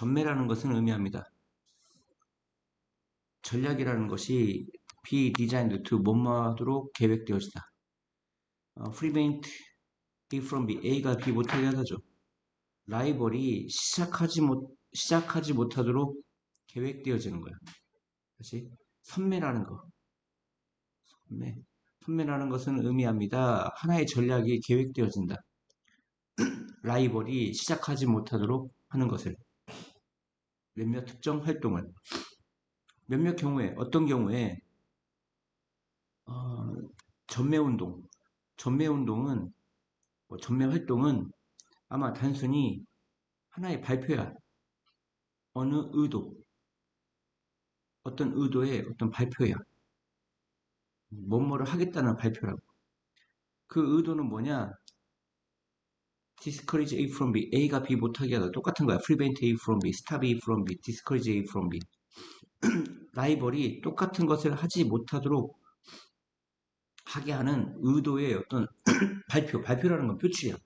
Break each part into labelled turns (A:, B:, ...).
A: 전매라는 것은 의미합니다. 전략이라는 것이 be designed to 뭐뭐하도록 계획되어지다. prevent A from B, A가 B 못하게 하다죠. 라이벌이 시작하지 못하도록 계획되어지는 거야. 다시 선매라는 거. 선매라는 것은 의미합니다. 하나의 전략이 계획되어진다. 라이벌이 시작하지 못하도록 하는 것을. 몇몇 특정 활동을. 몇몇 경우에, 어떤 경우에 전매운동. 전매운동은 전매 활동은 아마 단순히 하나의 발표야. 어느 의도, 어떤 의도의 어떤 발표야. 뭐뭐를 하겠다는 발표라고. 그 의도는 뭐냐? discourage A from B. A가 B 못하게 하다. 똑같은 거야. prevent A from B, stop A from B, discourage A from B. 라이벌이 똑같은 것을 하지 못하도록 하게 하는 의도의 어떤 발표라는 건 표출이야.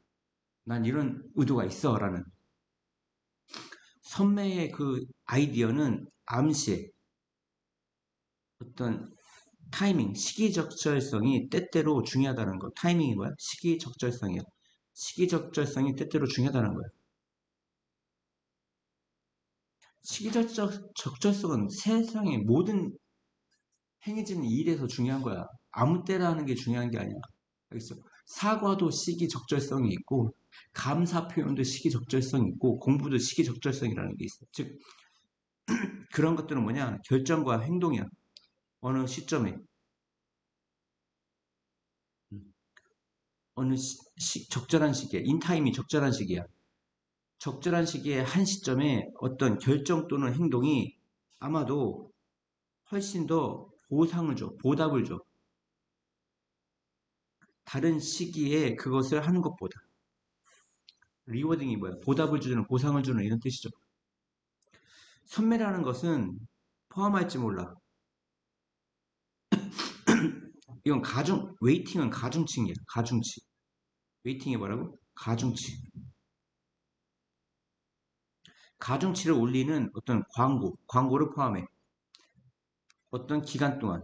A: 난 이런 의도가 있어 라는. 선매의 그 아이디어는 암시에 어떤 타이밍, 시기적절성이 때때로 중요하다는 거. 타이밍이 뭐야? 시기적절성이야. 시기적절성이 때때로 중요하다는 거야. 시기적절성은 세상의 모든 행해지는 일에서 중요한 거야. 아무 때나 하는 게 중요한 게 아니야. 알겠어? 사과도 시기적절성이 있고, 감사 표현도 시기적절성이 있고, 공부도 시기적절성이라는 게 있어. 즉, 그런 것들은 뭐냐? 결정과 행동이야. 어느 시점에. 어느 적절한 시기에, 인타임이 적절한 시기야. 적절한 시기에 한 시점에 어떤 결정 또는 행동이 아마도 훨씬 더 보상을 줘, 보답을 줘. 다른 시기에 그것을 하는 것보다. 리워딩이 뭐야? 보답을 주는, 보상을 주는 이런 뜻이죠. 선매라는 것은 포함할지 몰라. 이건 웨이팅은 가중치이야. 가중치. 웨이팅이 뭐라고? 가중치. 가중치를 올리는 어떤 광고를 포함해. 어떤 기간 동안.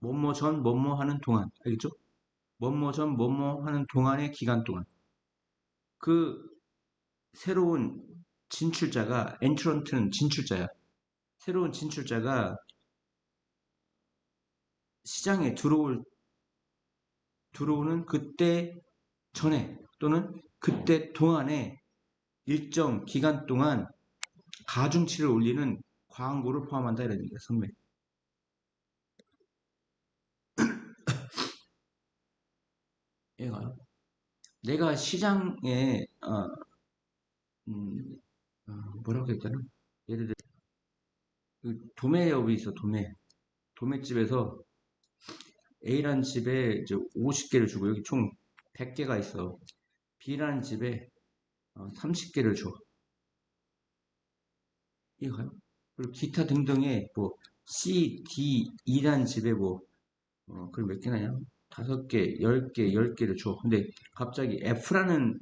A: 뭐뭐 전 뭐뭐 하는 동안. 알겠죠? 뭐뭐 전 뭐뭐 하는 동안의 기간 동안. 그 새로운 진출자가, 엔트런트는 진출자야. 새로운 진출자가 시장에 들어오는 그때 전에 또는 그때 동안에 일정 기간 동안 가중치를 올리는 광고를 포함한다 이런 얘기야, 선매. 얘가 내가 시장에 음, 뭐라고 해야 되나? 예를 들어 그 도매업이 있어, 도매집에서 A라는 집에 이제 50개를 주고 여기 총 100개가 있어. B라는 집에 30개를 줘. 이해가요? 그리고 기타 등등의 뭐 C, D, E라는 집에 그럼 몇 개나냐? 5개, 10개, 10개를 줘. 근데 갑자기 F라는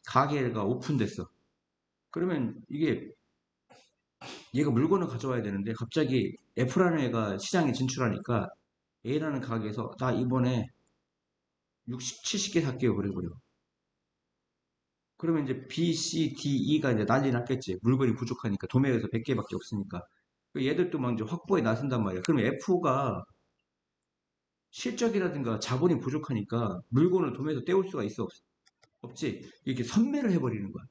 A: 가게가 오픈됐어. 그러면 이게 얘가 물건을 가져와야 되는데 갑자기 F라는 애가 시장에 진출하니까 A라는 가게에서 나 이번에 60, 70개 살게요. 그래버려. 그러면 이제 B, C, D, E가 이제 난리 났겠지. 물건이 부족하니까 도매에서 100개밖에 없으니까. 얘들도 막 이제 확보에 나선단 말이야. 그러면 F가 실적이라든가 자본이 부족하니까 물건을 도매에서 떼올 수가 있어 없지? 이렇게 선매를 해버리는 거야.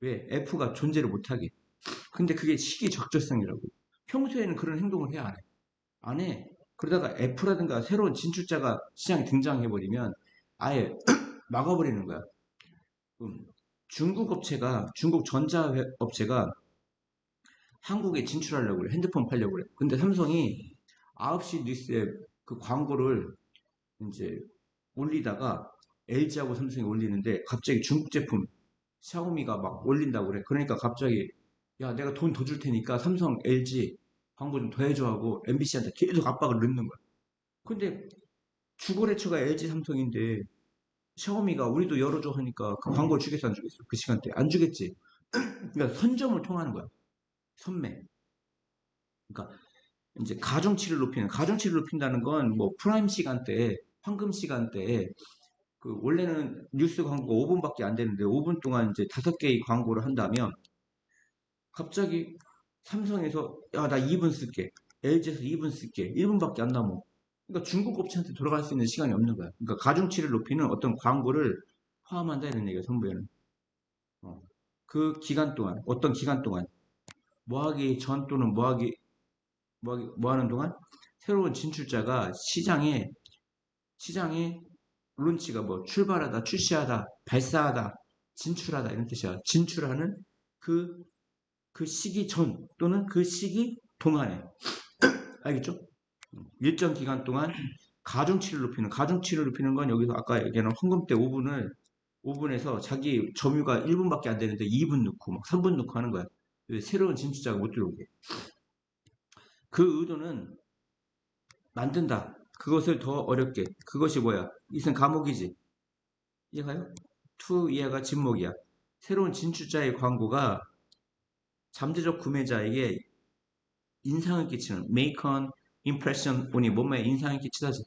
A: 왜? F가 존재를 못하게. 근데 그게 시기적절성이라고. 평소에는 그런 행동을 해야 안 해. 안 해. 그러다가 F라든가 새로운 진출자가 시장에 등장해버리면 아예 막아버리는 거야. 중국 전자업체가 한국에 진출하려고 그래. 핸드폰 팔려고 그래. 근데 삼성이 9시 뉴스에 그 광고를 이제 올리다가 LG하고 삼성이 올리는데 갑자기 중국 제품 샤오미가 막 올린다고 그래. 그러니까 갑자기 야, 내가 돈 더 줄 테니까 삼성, LG 광고 좀 더 해줘 하고 MBC한테 계속 압박을 넣는 거야. 근데 주거래처가 LG, 삼성인데 샤오미가 우리도 열어줘 하니까 그 광고를 주겠어 안 주겠어? 그 시간대 안 주겠지. 그러니까 선점을 통하는 거야. 선매. 그러니까 이제 가중치를 높인다는 건 뭐 프라임 시간대에 황금 시간대에 그 원래는 뉴스 광고가 5분밖에 안 되는데 5분 동안 이제 5개의 광고를 한다면 갑자기 삼성에서 야 나 2분 쓸게. LG에서 2분 쓸게. 1분밖에 안 남어. 그러니까 중국 업체한테 돌아갈 수 있는 시간이 없는 거야. 그러니까 가중치를 높이는 어떤 광고를 포함한다 이런 얘기야 선부에는. 어. 그 기간 동안 어떤 기간 동안 뭐하기 전 또는 뭐 하는 동안 새로운 진출자가 시장에 론치가 뭐 출발하다, 출시하다, 발사하다, 진출하다 이런 뜻이야. 진출하는 그, 그 시기 전 또는 그 시기 동안에 알겠죠? 일정 기간 동안 가중치를 높이는 건 여기서 아까 얘기한 황금 때 5분에서 자기 점유가 1분밖에 안 되는데 2분 넣고 막 3분 넣고 하는 거야. 새로운 진출자가 못 들어오게. 그 의도는 만든다. 그것을 더 어렵게. 그것이 뭐야? 이것은 감옥이지. 이해가요? 투 이해가 진목이야. 새로운 진출자의 광고가 잠재적 구매자에게 인상을 끼치는 make an impression on이 몸에 인상을 끼치다지.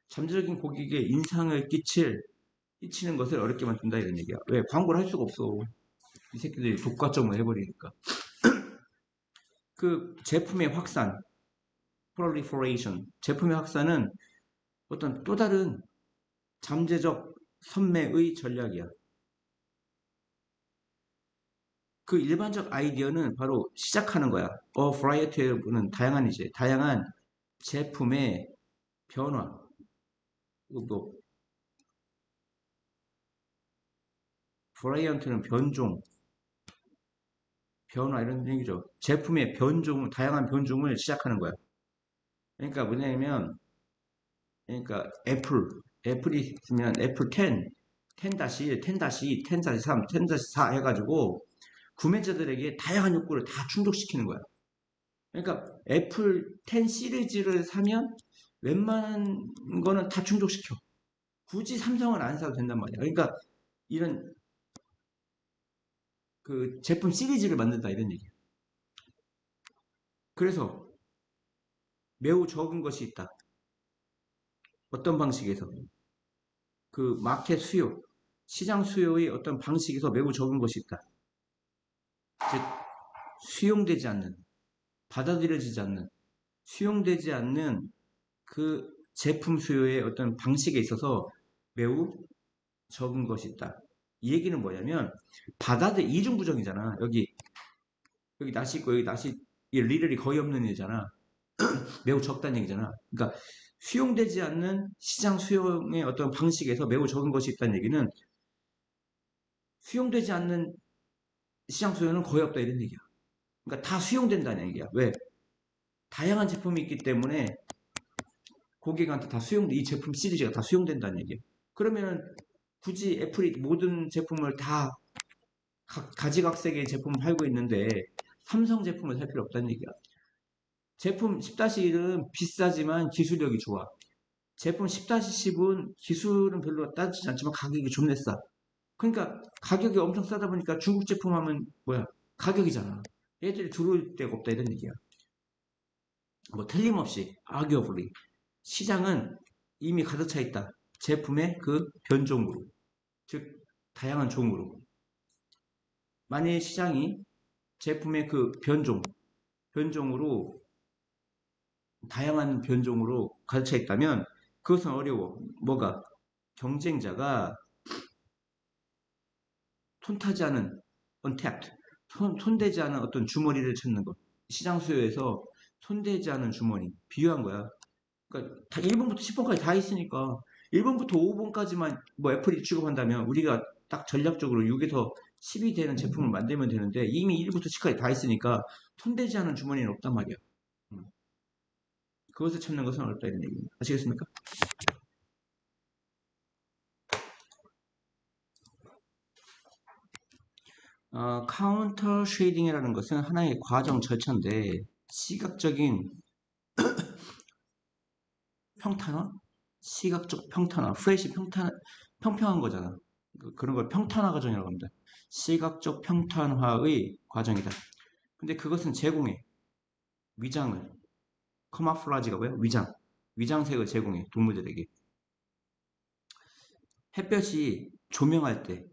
A: 잠재적인 고객에게 인상을 끼치는 것을 어렵게 만든다 이런 얘기야. 왜? 광고를 할 수가 없어. 이 새끼들이 독과점을 해버리니까. 그 제품의 확산, proliferation. 제품의 확산은 어떤 또 다른 잠재적 선매의 전략이야. 그 일반적 아이디어는 바로 시작하는 거야. variety는 다양한 제품의 변화. 뭐, variant는 변종, 변화 이런 얘기죠. 제품의 다양한 변종을 시작하는 거야. 그러니까 뭐냐면, 그러니까 애플이 있으면 애플 10, 10-1, 10-2, 10-3, 10-4 해가지고 구매자들에게 다양한 욕구를 다 충족시키는 거야. 그러니까 애플 10 시리즈를 사면 웬만한 거는 다 충족시켜. 굳이 삼성을 안 사도 된단 말이야. 그러니까 이런 그 제품 시리즈를 만든다 이런 얘기야. 그래서 매우 적은 것이 있다. 어떤 방식에서 그 마켓 수요, 시장 수요의 어떤 방식에서 매우 적은 것이 있다. 즉 수용되지 않는, 받아들여지지 않는, 수용되지 않는 그 제품 수요의 어떤 방식에 있어서 매우 적은 것이 있다. 이 얘기는 뭐냐면 이중부정이잖아. 여기 낫이 있고 여기 낫이 리얼이 거의 없는 애잖아. 매우 적다는 얘기잖아. 그러니까 수용되지 않는 시장 수용의 어떤 방식에서 매우 적은 것이 있다는 얘기는 수용되지 않는 시장 수요는 거의 없다 이런 얘기야. 그러니까 다 수용된다는 얘기야. 왜? 다양한 제품이 있기 때문에 고객한테 이 제품 시리즈가 다 수용된다는 얘기야. 그러면 굳이 애플이 모든 제품을 다 가지각색의 제품을 팔고 있는데 삼성 제품을 살 필요 없다는 얘기야. 제품 10-1은 비싸지만 기술력이 좋아. 제품 10-10은 기술은 별로 따지지 않지만 가격이 존내 싸. 그러니까 가격이 엄청 싸다 보니까 중국 제품 하면 뭐야? 가격이잖아. 얘들이 들어올 데가 없다 이런 얘기야. 뭐 틀림없이 arguably 시장은 이미 가득 차 있다. 제품의 그 변종으로. 즉 다양한 종으로. 만일 시장이 제품의 그 변종으로 다양한 변종으로 가득 차 있다면 그것은 어려워. 뭐가? 경쟁자가 손타지 않은 untapped, 손대지 않은 어떤 주머니를 찾는 것. 시장 수요에서 손대지 않은 주머니. 비유한 거야. 그러니까 다 1번부터 10번까지 다 있으니까 1번부터 5번까지만 뭐 애플이 취급한다면 우리가 딱 전략적으로 6에서 10이 되는 제품을 만들면 되는데 이미 1부터 10까지 다 있으니까 손대지 않은 주머니는 없단 말이야. 그것을 찾는 것은 어렵다 이런 얘기입니다. 아시겠습니까? 카운터 쉐이딩이라는 것은 하나의 과정 절차인데 시각적인 평탄화, 시각적 평탄화, 평평한 거잖아. 그런 걸 평탄화 과정이라고 합니다. 시각적 평탄화의 과정이다. 근데 그것은 제공해. 위장을. 커마플라지가 뭐야? 위장. 위장색을 제공해. 동물들에게. 햇볕이 조명할 때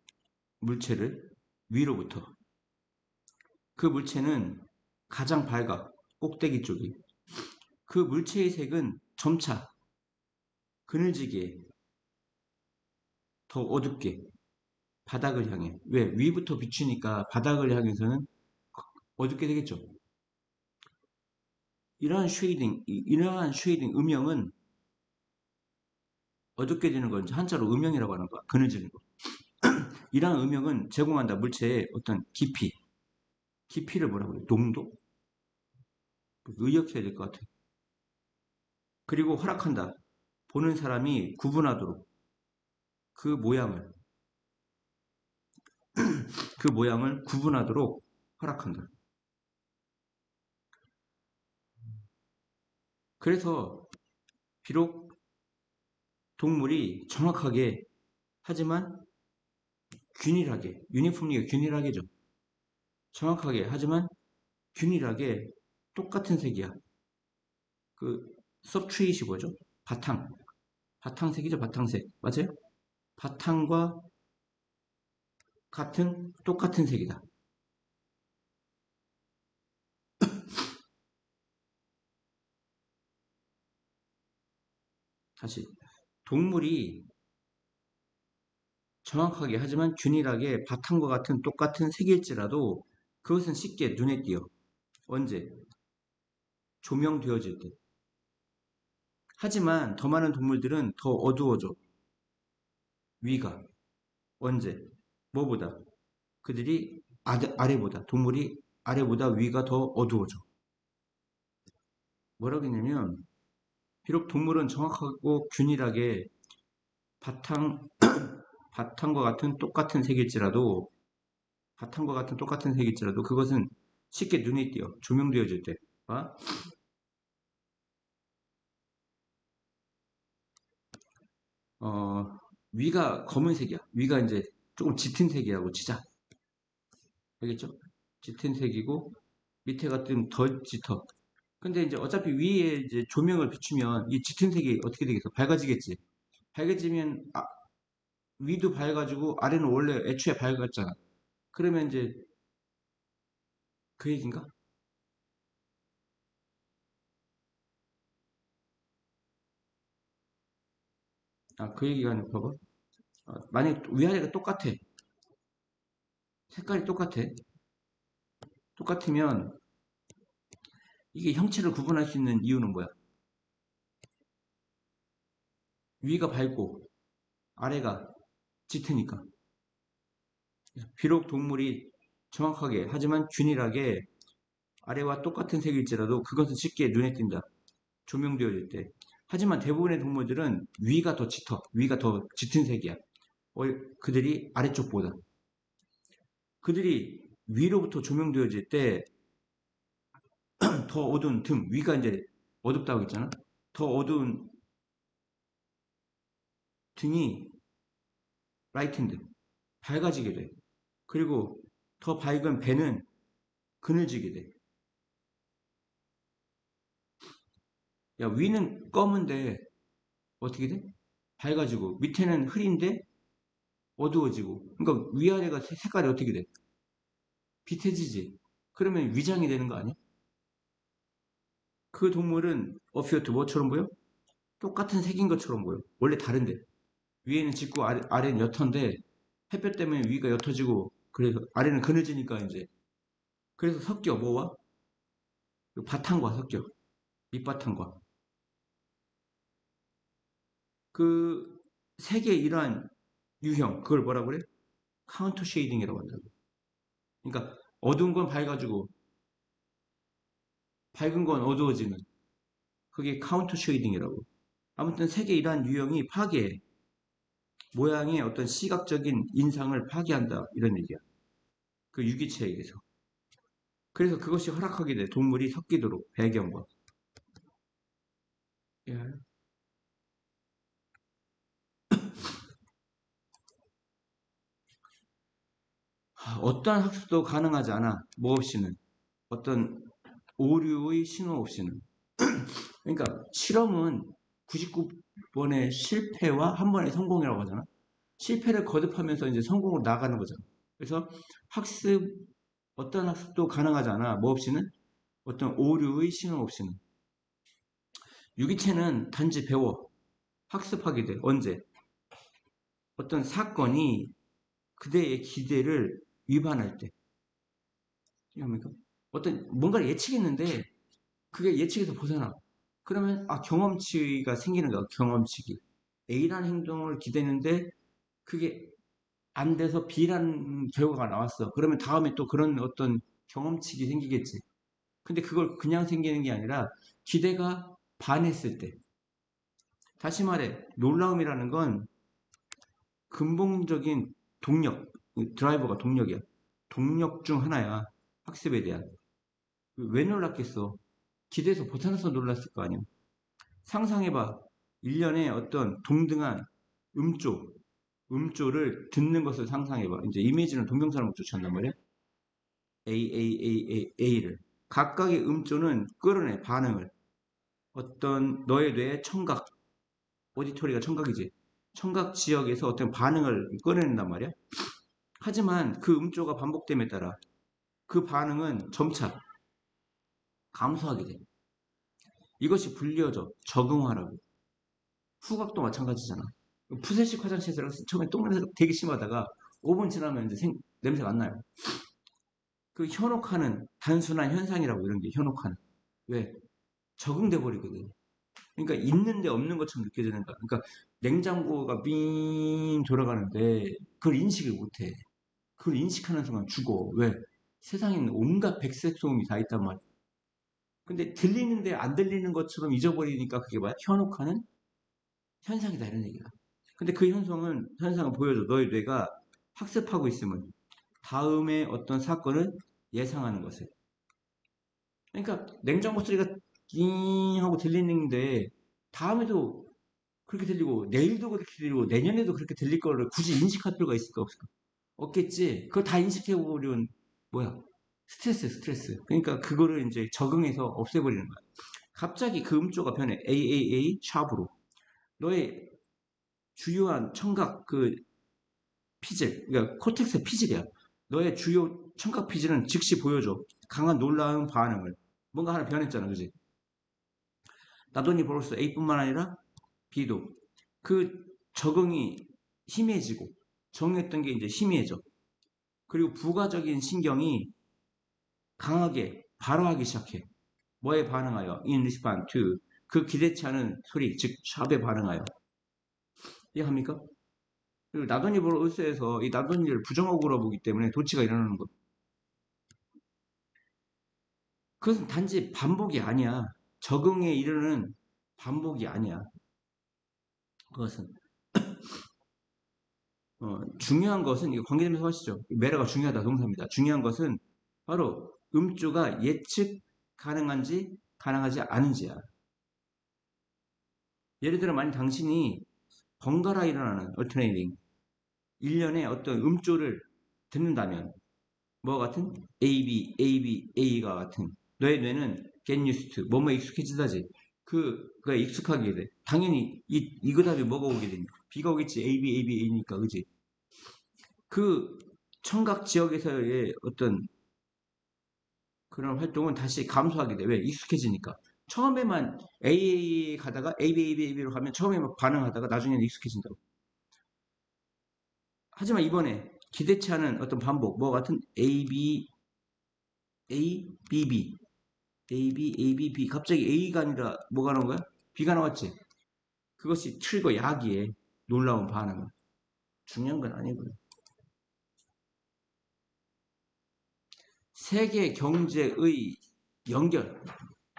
A: 물체를 위로부터. 그 물체는 가장 밝아. 꼭대기 쪽이. 그 물체의 색은 점차 그늘지게 더 어둡게 바닥을 향해. 왜? 위부터 비추니까 바닥을 향해서는 어둡게 되겠죠. 이러한 쉐이딩, 음영은 어둡게 되는 걸 한자로 음영이라고 하는 거야. 그늘지는 거. 이러한 음영은 제공한다. 물체의 어떤 깊이를 뭐라고 해요? 농도? 의역해야 될 것 같아. 그리고 허락한다. 보는 사람이 구분하도록 그 모양을, 그 모양을 구분하도록 허락한다. 그래서 비록 동물이 정확하게 하지만 균일하게, 유니폼리가 균일하게죠. 정확하게 하지만 균일하게 똑같은 색이야. 그 substrate이 뭐죠? 바탕색이죠, 바탕색. 맞아요? 바탕과 똑같은 색이다. 다시 동물이 정확하게 하지만 균일하게 바탕과 같은 똑같은 색일지라도 그것은 쉽게 눈에 띄어. 언제? 조명되어질 때. 하지만 더 많은 동물들은 더 어두워져. 위가. 언제? 뭐보다? 그들이 아래보다. 동물이 아래보다 위가 더 어두워져. 뭐라고 했냐면 비록 동물은 정확하고 균일하게 바탕, 바탕과 같은 똑같은 색일지라도 그것은 쉽게 눈에 띄어 조명되어질 때 위가 검은색이야. 위가 이제 조금 짙은 색이라고 치자. 알겠죠? 짙은 색이고 밑에가 좀 덜 짙어. 근데 이제 어차피 위에 이제 조명을 비추면 이 짙은 색이 어떻게 되겠어? 밝아지겠지. 밝아지면 위도 밝아지고 아래는 원래 애초에 밝았잖아. 그러면 이제 그 얘기인가? 그 얘기가 아니고 봐봐. 만약에 위아래가 똑같아. 색깔이 똑같아. 똑같으면 이게 형체를 구분할 수 있는 이유는 뭐야? 위가 밝고 아래가 짙으니까. 비록 동물이 정확하게 하지만 균일하게 아래와 똑같은 색일지라도 그것은 쉽게 눈에 띈다. 조명되어질 때. 하지만 대부분의 동물들은 위가 더 짙어. 위가 더 짙은 색이야. 그들이 아래쪽보다. 그들이 위로부터 조명되어질 때 더 어두운 위가 이제 어둡다고 했잖아. 더 어두운 등이 라이튼드, 밝아지게 돼. 그리고 더 밝은 배는 그늘지게 돼. 야, 위는 검은데 어떻게 돼? 밝아지고 밑에는 흐린데 어두워지고. 그러니까 위아래가 색깔이 어떻게 돼? 비슷해지지. 그러면 위장이 되는 거 아니야? 그 동물은 어피어트 뭐처럼 보여? 똑같은 색인 것처럼 보여. 원래 다른데. 위에는 짙고 아래는 옅은데 햇볕 때문에 위가 옅어지고 그래서 아래는 그늘지니까 이제 그래서 섞여 뭐와? 그 바탕과 섞여. 밑바탕과. 그 색의 이러한 유형 그걸 뭐라 그래? 카운터 쉐이딩이라고 한다고. 그러니까 어두운 건 밝아지고 밝은 건 어두워지는 그게 카운터 쉐이딩이라고. 아무튼 색의 이러한 유형이 파괴해. 모양의 어떤 시각적인 인상을 파괴한다 이런 얘기야. 그 유기체에게서. 그래서 그것이 허락하게 돼. 동물이 섞이도록 배경과. 예. 어떠한 학습도 가능하지 않아. 뭐 없이는. 어떤 오류의 신호 없이는. 그러니까 실험은 99번의 실패와 한 번의 성공이라고 하잖아. 실패를 거듭하면서 이제 성공으로 나아가는 거잖아. 그래서 학습, 어떤 학습도 가능하지 않아. 뭐 없이는? 어떤 오류의 신호 없이는. 유기체는 단지 배워. 학습하게 돼. 언제? 어떤 사건이 그대의 기대를 위반할 때. 이해합니까? 어떤 뭔가를 예측했는데 그게 예측에서 벗어나. 그러면 경험치가 생기는 거야. 경험치기. A라는 행동을 기대했는데 그게 안 돼서 B라는 결과가 나왔어. 그러면 다음에 또 그런 어떤 경험치기 생기겠지. 근데 그걸 그냥 생기는 게 아니라 기대가 반했을 때. 다시 말해, 놀라움이라는 건 근본적인 동력, 드라이버가 동력이야. 동력 중 하나야. 학습에 대한. 왜 놀랐겠어? 기대에서 벗어나서 놀랐을 거 아니야. 상상해봐. 1년에 어떤 동등한 음조, 음조를 듣는 것을 상상해봐. 이제 이미지는 동명사를 못 쫓아낸단 말이야. A를. 각각의 음조는 끌어내, 반응을. 어떤 너의 뇌의 청각, 오디토리가 청각이지. 청각 지역에서 어떤 반응을 끌어낸단 말이야. 하지만 그 음조가 반복됨에 따라 그 반응은 점차 감소하게 돼. 이것이 불리어져. 적응화라고. 후각도 마찬가지잖아. 푸세식 화장실에서 처음에 똥냄새가 되게 심하다가 5분 지나면 이제 냄새가 안 나요. 그 현혹하는 단순한 현상이라고 이런 게 현혹하는. 왜? 적응돼 버리거든. 그러니까 있는데 없는 것처럼 느껴지는 거야. 그러니까 냉장고가 빙 돌아가는데 그걸 인식을 못해. 그걸 인식하는 순간 죽어. 왜? 세상에는 온갖 백색 소음이 다 있단 말이야. 근데 들리는데 안 들리는 것처럼 잊어버리니까 그게 뭐야? 현혹하는 현상이다 이런 얘기야. 근데 그 현상은 보여줘. 너의 뇌가 학습하고 있으면 다음에 어떤 사건을 예상하는 것을. 그러니까 냉장고 소리가 띵 하고 들리는데 다음에도 그렇게 들리고 내일도 그렇게 들리고 내년에도 그렇게 들릴 거를 굳이 인식할 필요가 있을까 없을까? 없겠지. 그걸 다 인식해버리면 뭐야? 스트레스. 그러니까 그거를 이제 적응해서 없애버리는 거야. 갑자기 그 음조가 변해. AAA 샵으로. 너의 주요한 청각 그 피질, 그러니까 코텍스 피질이야. 너의 주요 청각 피질은 즉시 보여줘. 강한 놀라운 반응을. 뭔가 하나 변했잖아, 그지? 나도니 버로스 A뿐만 아니라 B도 그 적응이 희미해지고 적응했던 게 이제 희미해져. 그리고 부가적인 신경이 강하게 발화하기 시작해. 뭐에 반응하여? In response to 그 기대치 않은 소리, 즉 샵에 반응하여. 이해합니까? 그리고 나도니 버로스에서 이 나도니를 부정어구로 보기 때문에 도치가 일어나는 것. 그것은 단지 반복이 아니야. 적응에 이르는 반복이 아니야. 그것은 중요한 것은 이거 관계되면서 하시죠. 메라가 중요하다 동사입니다. 중요한 것은 바로 음주가 예측 가능한지 가능하지 않은지야. 예를 들어 만약 당신이 번갈아 일어나는 alternating 1년에 어떤 음조를 듣는다면 뭐 같은 A가 같은 너의 뇌는 get used to 뭐뭐 익숙해지다지 그가 익숙하게 돼. 당연히 그 다음에 뭐가 오게 되니까 B가 오겠지. A니까 그지? 그 청각 지역에서의 어떤 그런 활동은 다시 감소하게 돼. 왜? 익숙해지니까. 처음에만 AA 가다가 AB로 가면 처음에 반응하다가 나중에는 익숙해진다고. 하지만 이번에 기대치 않은 어떤 반복, 뭐 같은 A, B. 갑자기 A가 아니라 뭐가 나온 거야? B가 나왔지? 그것이 트리거 야기에 놀라운 반응을. 중요한 건 아니고요. 세계 경제의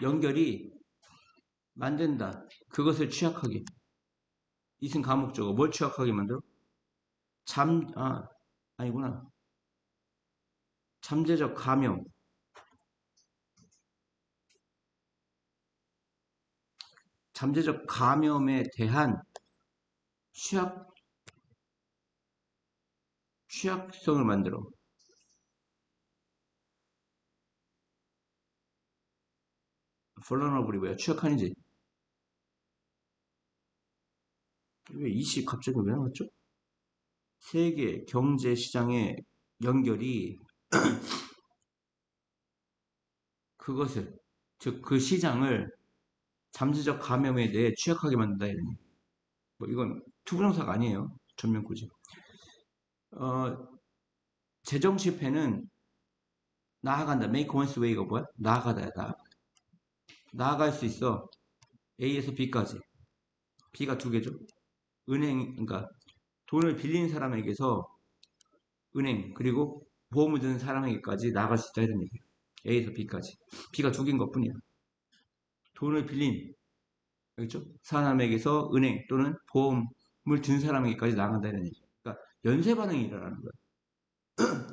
A: 연결이 만든다. 그것을 취약하게. 이승 감옥적어 뭘 취약하게 만들어? 아니구나. 잠재적 감염. 잠재적 감염에 대한 취약성을 만들어. vulnerable이 뭐야? 취약한이지. 왜 이시 갑자기 왜 나왔죠? 세계 경제 시장의 연결이 그것을, 즉 그 시장을 잠재적 감염에 대해 취약하게 만든다 이런 얘기. 뭐 이건 투부정사가 아니에요. 전면구지. 어, 재정 실패는 나아간다. make one's way가 뭐야? 나아가다야. 나아갈 수 있어. A에서 B까지. B가 두 개죠. 은행, 그러니까 돈을 빌린 사람에게서 은행 그리고 보험을 드는 사람에게까지 나아갈 수 있다 이런 얘기예요. A에서 B까지. B가 두 개인 것뿐이야. 돈을 빌린 알겠죠? 사람에게서 은행 또는 보험을 든 사람에게까지 나간다 이런 얘기. 그러니까 연쇄 반응이 일어나는 거야.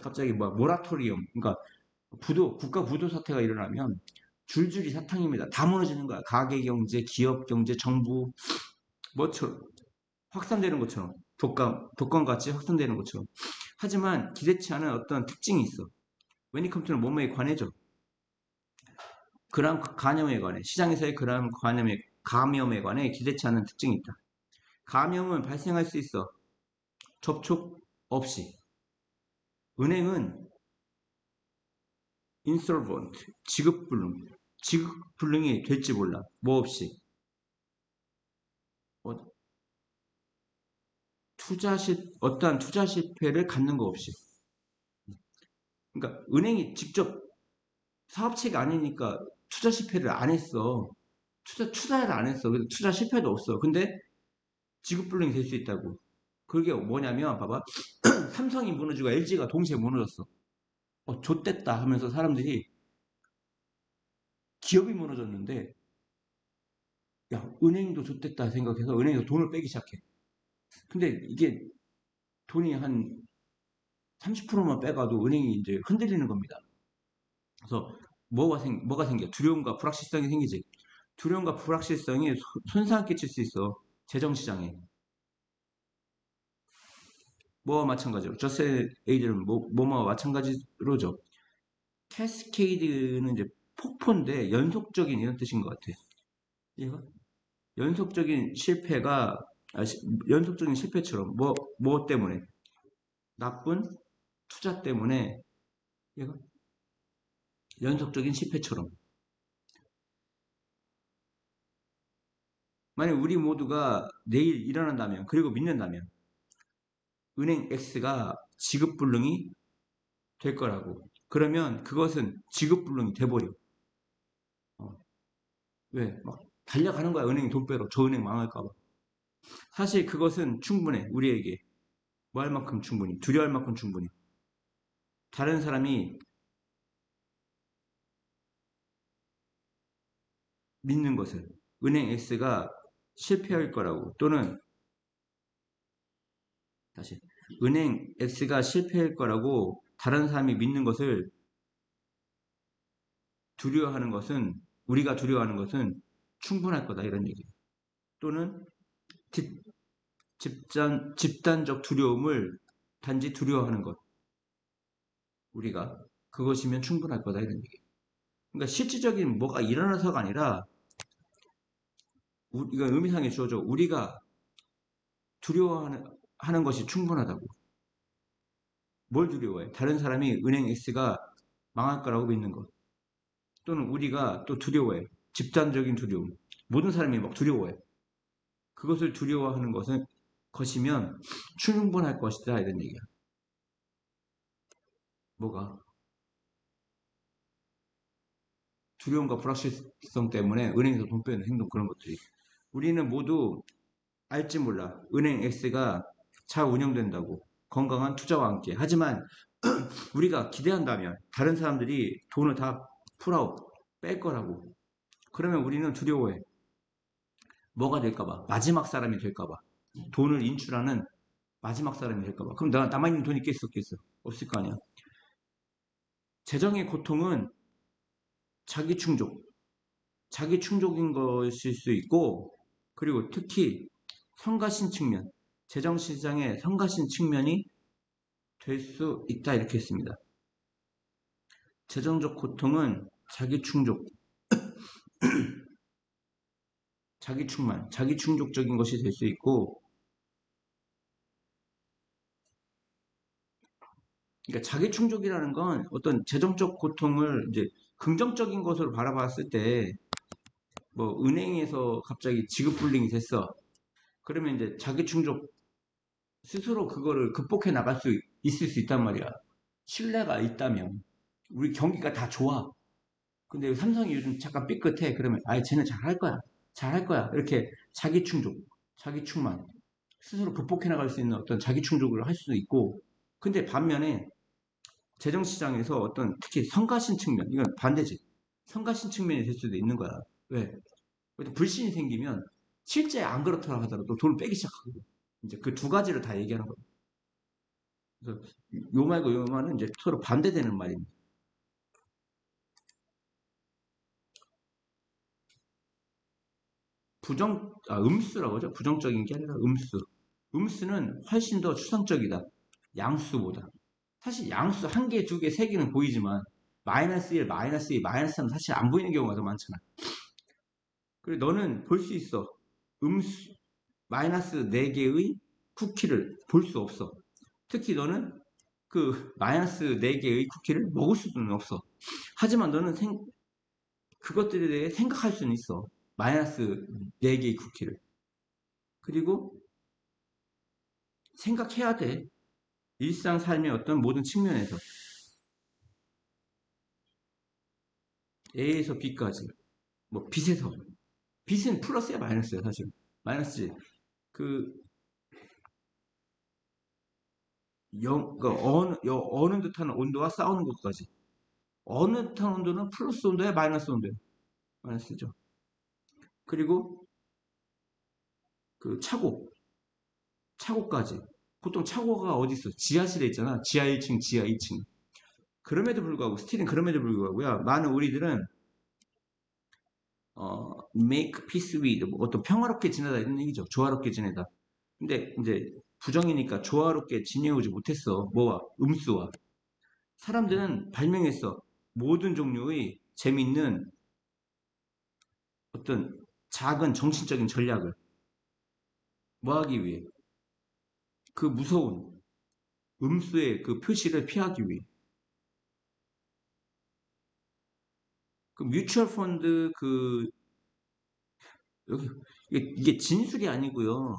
A: 갑자기 뭐 모라토리엄, 그러니까 국가 부도 사태가 일어나면 줄줄이 사탕입니다. 다 무너지는 거야. 가계 경제, 기업 경제, 정부 뭐처럼 확산되는 것처럼 독감같이 확산되는 것처럼. 하지만 기대치 않은 어떤 특징이 있어. 웨니컴투는 몸에 관해져. 그런 감염에 관해 시장에서의 그런 감염에 관해 기대치 않은 특징이 있다. 감염은 발생할 수 있어. 접촉 없이. 은행은 insolvent, 지급불능이 될지 몰라. 뭐 없이. 어, 어떠한 투자 실패를 갖는 거 없이. 그러니까 은행이 직접 사업체가 아니니까 투자 실패를 안 했어. 투자를 안 했어. 그래서 투자 실패도 없어. 근데 지급불능이 될 수 있다고. 그게 뭐냐면 봐봐. 삼성이 무너지고 LG가 동시에 무너졌어. 좆됐다 하면서 사람들이 기업이 무너졌는데 야 은행도 좆됐다 생각해서 은행에서 돈을 빼기 시작해. 근데 이게 돈이 한 30%만 빼가도 은행이 이제 흔들리는 겁니다. 그래서 뭐가 생겨? 두려움과 불확실성이 생기지. 두려움과 불확실성이 손상을 끼칠 수 있어. 재정시장에. 뭐와 마찬가지로. 저세 에이드는 뭐와 마찬가지로죠. 캐스케이드는 이제 폭포인데 연속적인 이런 뜻인 것 같아. 얘가 연속적인 실패가 연속적인 실패처럼 뭐 때문에 나쁜 투자 때문에 얘가 연속적인 실패처럼 만약 우리 모두가 내일 일어난다면 그리고 믿는다면 은행 X가 지급불능이 될 거라고 그러면 그것은 지급불능이 돼버려. 왜? 막 달려가는 거야 은행 돈 빼러 저 은행 망할까 봐. 사실 그것은 충분해 우리에게 뭐 할 만큼 충분히 두려워할 만큼 충분히 다른 사람이 믿는 것을 은행 X가 실패할 거라고 또는 다시 은행 X가 실패할 거라고 다른 사람이 믿는 것을 두려워하는 것은 우리가 두려워하는 것은 충분할 거다 이런 얘기 또는 집단적 두려움을 단지 두려워하는 것 우리가 그것이면 충분할 거다 이런 얘기 그러니까 실질적인 뭐가 일어나서가 아니라 이건 의미상에 주어져 우리가 두려워하는 것이 충분하다고 뭘 두려워해? 다른 사람이 은행 X가 망할 거라고 믿는 것 또는 우리가 또 두려워해 집단적인 두려움 모든 사람이 막 두려워해 그것을 두려워하는 것이면 충분할 것이다 이런 얘기야 뭐가? 두려움과 불확실성 때문에 은행에서 돈 빼는 행동 그런 것들이 우리는 모두 알지 몰라 은행 X가 잘 운영된다고 건강한 투자와 함께 하지만 우리가 기대한다면 다른 사람들이 돈을 다 풀아웃 뺄 거라고 그러면 우리는 두려워해 뭐가 될까봐 마지막 사람이 될까봐 돈을 인출하는 마지막 사람이 될까봐 그럼 남아있는 돈이 있겠어 없겠어 없을 거 아니야 재정의 고통은 자기 충족 자기 충족인 것일 수 있고 그리고 특히 성가신 측면 재정시장의 성가신 측면이 될 수 있다 이렇게 했습니다 재정적 고통은 자기 충족 자기 충만, 자기 충족적인 것이 될 수 있고, 그러니까 자기 충족이라는 건 어떤 재정적 고통을 이제 긍정적인 것으로 바라봤을 때, 뭐 은행에서 갑자기 지급 불링이 됐어. 그러면 이제 자기 충족 스스로 그거를 극복해 나갈 수 있을 수 있단 말이야. 신뢰가 있다면 우리 경기가 다 좋아. 근데 삼성이 요즘 잠깐 삐끗해. 그러면 아, 쟤는 잘할 거야. 잘할 거야. 이렇게 자기 충족, 자기 충만, 스스로 극복해 나갈 수 있는 어떤 자기 충족을 할 수도 있고. 근데 반면에 재정시장에서 어떤 특히 성가신 측면, 이건 반대지. 성가신 측면이 될 수도 있는 거야. 왜? 불신이 생기면 실제 안 그렇더라 하더라도 돈을 빼기 시작하고 이제 그 두 가지를 다 얘기하는 거예요. 그래서 요 말과 요 말은 이제 서로 반대되는 말입니다. 음수라고 하죠. 부정적인 게 아니라 음수. 음수는 훨씬 더 추상적이다. 양수보다. 사실 양수 한 개, 두 개, 세 개는 보이지만 마이너스 1, 마이너스 2, 마이너스 3은 사실 안 보이는 경우가 더 많잖아. 그리고 너는 볼 수 있어. 음수, 마이너스 4개의 쿠키를 볼 수 없어. 특히 너는 그 마이너스 4개의 쿠키를 먹을 수는 없어. 하지만 너는 그것들에 대해 생각할 수는 있어. 마이너스 4개의 쿠키를. 그리고 생각해야 돼. 일상 삶의 어떤 모든 측면에서. A에서 B까지. 뭐 빛에서. 빛은 플러스야 마이너스야 사실. 마이너스지. 그 어느 듯한 온도와 싸우는 것까지. 어느 듯한 온도는 플러스 온도야 마이너스 온도야. 마이너스죠. 그리고 그 차고까지. 보통 차고가 어디 있어? 지하실에 있잖아. 지하 1층, 지하 2층. 그럼에도 불구하고 스틸은 그럼에도 불구하고요. 많은 우리들은 make peace with 뭐 어떤 평화롭게 지내다 이런 얘기죠. 조화롭게 지내다. 근데 이제 부정이니까 조화롭게 지내오지 못했어. 뭐와? 음수와. 사람들은 발명했어. 모든 종류의 재밌는 어떤 작은 정신적인 전략을 뭐 하기 위해? 그 무서운 음수의 그 표시를 피하기 위해. 그 뮤추얼 펀드 여기 이게 진술이 아니고요.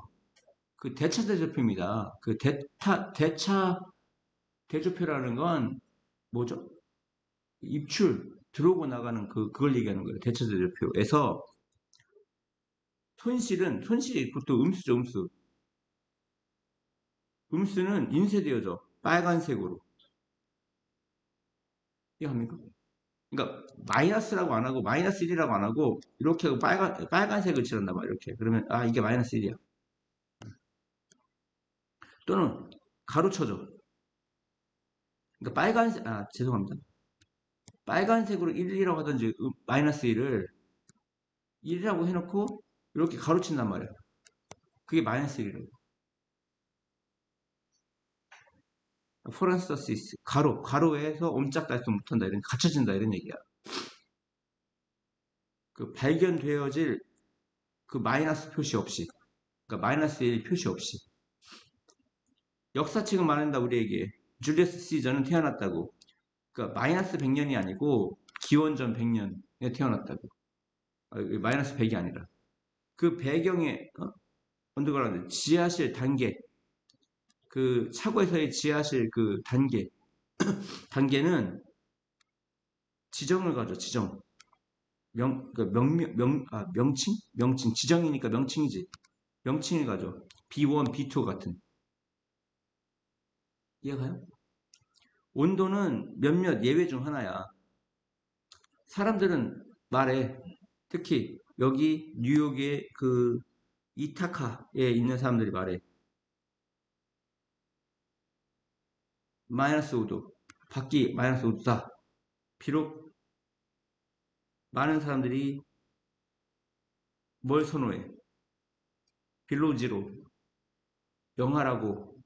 A: 그 대차 대조표입니다. 그 대차 대조표라는 건 뭐죠? 입출 들어오고 나가는 그걸 얘기하는 거예요. 대차 대조표에서 손실이 보통 음수죠, 음수. 음수는 인쇄되어져 빨간색으로. 이해합니까? 그러니까 마이너스라고 안 하고 마이너스 1이라고 안 하고 이렇게 하고 빨간색을 칠한단 말이야. 이렇게. 그러면 아 이게 마이너스 1이야. 또는 가로쳐줘. 그러니까 죄송합니다. 빨간색으로 1이라고 하든지 마이너스 1을 1이라고 해놓고 이렇게 가로친단 말이야. 그게 마이너스 1이라고. 포란서시스 가로에서 옴짝달싹 못한다 이런 갇혀진다 이런 얘기야. 그 발견되어질 그 마이너스 표시 없이, 그러니까 마이너스 1 표시 없이. 역사책은 말한다 우리에게. 줄리어스 시저는 태어났다고. 그러니까 마이너스 100년이 아니고 기원전 100년에 태어났다고. 마이너스 100이 아니라. 그 배경에 언더그라운드 지하실 단계, 그 차고에서의 지하실 그 단계는 지정을 가져. 지정. 명칭 지정이니까 명칭이지. 명칭을 가져. B1, B2 같은. 이해가요? 온도는 몇몇 예외 중 하나야. 사람들은 말해. 특히 여기 뉴욕의 그 이타카에 있는 사람들이 말해. 마이너스 5도. 밖이 마이너스 5도다. 비록 많은 사람들이 뭘 선호해? 빌로지로 영하라고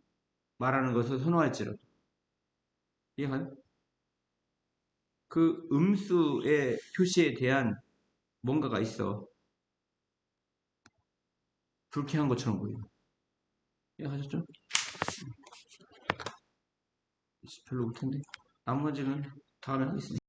A: 말하는 것을 선호할지라도. 이해가요? 그 음수의 표시에 대한 뭔가가 있어. 불쾌한 것처럼 보여. 이해하셨죠? 별로 못한데. 나머지는 다음에 하겠습니다.